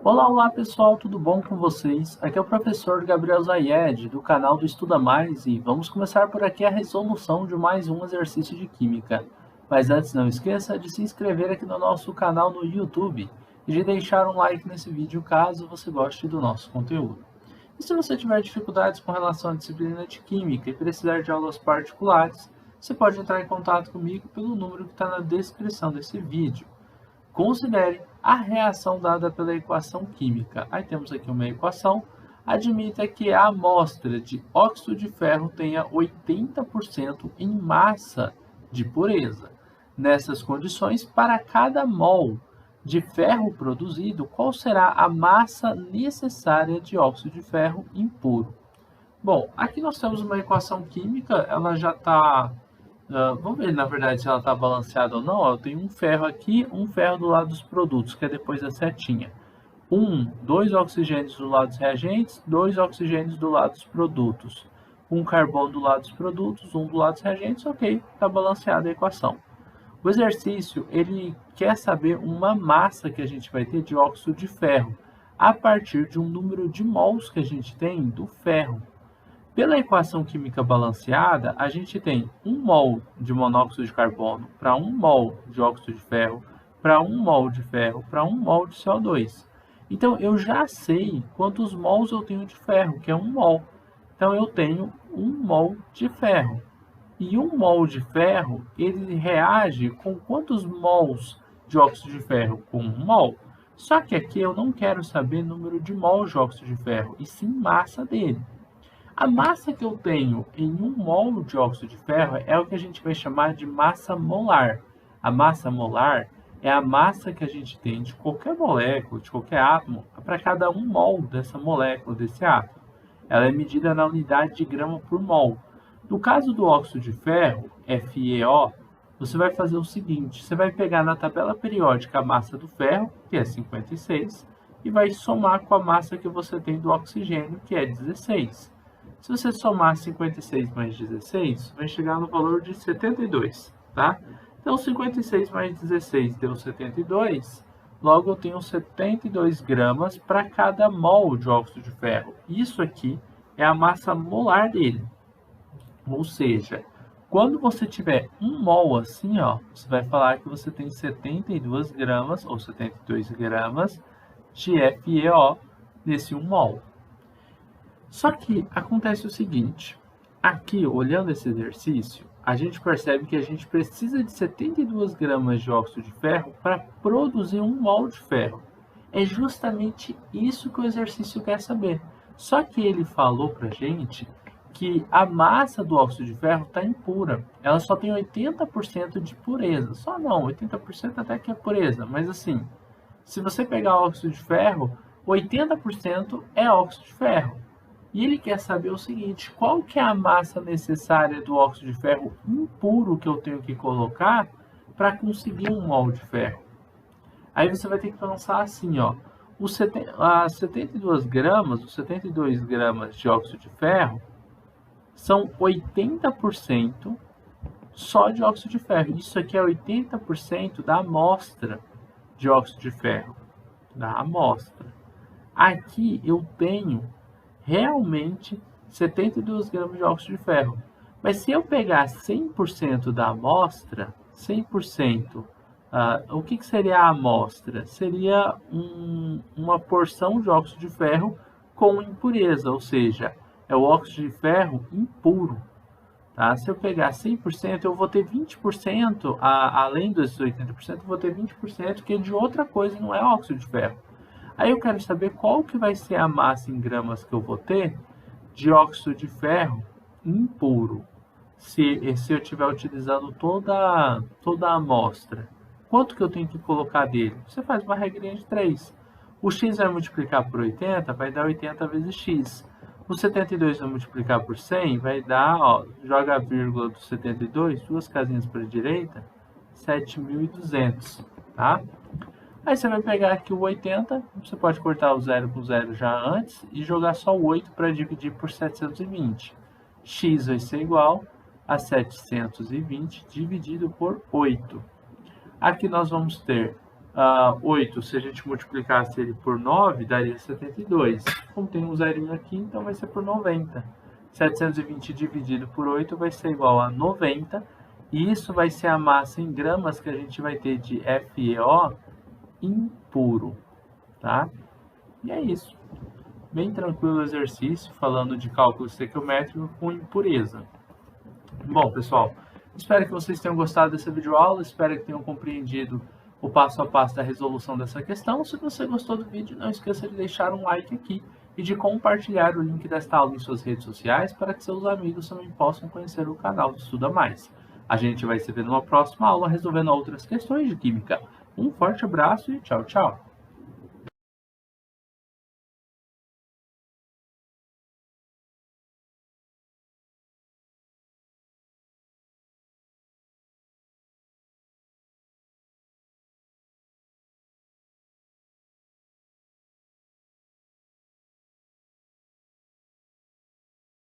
Olá pessoal, tudo bom com vocês? Aqui é o professor Gabriel Zayed, do canal do Estuda Mais, e vamos começar por aqui a resolução de mais um exercício de Química. Mas antes, não esqueça de se inscrever aqui no nosso canal no YouTube e de deixar um like nesse vídeo caso você goste do nosso conteúdo. E se você tiver dificuldades com relação à disciplina de Química e precisar de aulas particulares, você pode entrar em contato comigo pelo número que está na descrição desse vídeo. Considere a reação dada pela equação química. Aí temos aqui uma equação. Admita que a amostra de óxido de ferro tenha 80% em massa de pureza. Nessas condições, para cada mol de ferro produzido, qual será a massa necessária de óxido de ferro impuro? Bom, aqui nós temos uma equação química, ela já está. Vamos ver, na verdade, se ela está balanceada ou não. Ó, eu tenho um ferro aqui, um ferro do lado dos produtos, que é depois da setinha. Dois oxigênios do lado dos reagentes, dois oxigênios do lado dos produtos. Um carbono do lado dos produtos, um do lado dos reagentes, ok, está balanceada a equação. O exercício, ele quer saber uma massa que a gente vai ter de óxido de ferro, a partir de um número de mols que a gente tem do ferro. Pela equação química balanceada, a gente tem 1 mol de monóxido de carbono para 1 mol de óxido de ferro, para 1 mol de ferro, para 1 mol de CO2. Então, eu já sei quantos mols eu tenho de ferro, que é 1 mol. Então, eu tenho 1 mol de ferro. E 1 mol de ferro, ele reage com quantos mols de óxido de ferro? Com 1 mol. Só que aqui eu não quero saber número de mols de óxido de ferro, e sim massa dele. A massa que eu tenho em 1 mol de óxido de ferro é o que a gente vai chamar de massa molar. A massa molar é a massa que a gente tem de qualquer molécula, de qualquer átomo, para cada 1 mol dessa molécula, desse átomo. Ela é medida na unidade de grama por mol. No caso do óxido de ferro, FeO, você vai fazer o seguinte: você vai pegar na tabela periódica a massa do ferro, que é 56, e vai somar com a massa que você tem do oxigênio, que é 16. Se você somar 56 mais 16, vai chegar no valor de 72, tá? Então, 56 mais 16 deu 72, logo eu tenho 72 gramas para cada mol de óxido de ferro. Isso aqui é a massa molar dele. Ou seja, quando você tiver 1 mol assim, ó, você vai falar que você tem 72 gramas ou 72 gramas de FeO nesse 1 mol. Só que acontece o seguinte, aqui olhando esse exercício, a gente percebe que a gente precisa de 72 gramas de óxido de ferro para produzir 1 mol de ferro. É justamente isso que o exercício quer saber. Só que ele falou para a gente que a massa do óxido de ferro está impura. Ela só tem 80% de pureza. Só não, 80% até que é pureza. Mas assim, se você pegar óxido de ferro, 80% é óxido de ferro. E ele quer saber o seguinte: qual que é a massa necessária do óxido de ferro impuro que eu tenho que colocar para conseguir 1 mol de ferro? Aí você vai ter que pensar assim, ó, as 72 gramas, os 72 gramas de óxido de ferro são 80% só de óxido de ferro. Isso aqui é 80% da amostra de óxido de ferro, da amostra. Aqui eu tenho realmente 72 gramas de óxido de ferro. Mas se eu pegar 100% da amostra, 100%, o que seria a amostra? Seria uma porção de óxido de ferro com impureza, ou seja, é o óxido de ferro impuro. Tá? Se eu pegar 100%, eu vou ter 20%, além desses 80%, eu vou ter 20% que é de outra coisa, não é óxido de ferro. Aí eu quero saber qual que vai ser a massa em gramas que eu vou ter de óxido de ferro impuro, se eu estiver utilizando toda a amostra. Quanto que eu tenho que colocar dele? Você faz uma regrinha de 3. O x vai multiplicar por 80, vai dar 80 vezes x. O 72 vai multiplicar por 100, vai dar, ó, joga a vírgula do 72, duas casinhas para a direita, 7.200, tá? Aí você vai pegar aqui o 80, você pode cortar o 0 com 0 já antes e jogar só o 8 para dividir por 720. X vai ser igual a 720 dividido por 8. Aqui nós vamos ter 8, se a gente multiplicasse ele por 9, daria 72. Como tem um zerinho aqui, então vai ser por 90. 720 dividido por 8 vai ser igual a 90. E isso vai ser a massa em gramas que a gente vai ter de FeO impuro, tá? E é isso. Bem tranquilo o exercício, falando de cálculo estequiométrico com impureza. Bom, pessoal, espero que vocês tenham gostado dessa videoaula, espero que tenham compreendido o passo a passo da resolução dessa questão. Se você gostou do vídeo, não esqueça de deixar um like aqui e de compartilhar o link desta aula em suas redes sociais para que seus amigos também possam conhecer o canal do Estuda Mais. A gente vai se ver numa próxima aula resolvendo outras questões de química. Um forte abraço e tchau, tchau!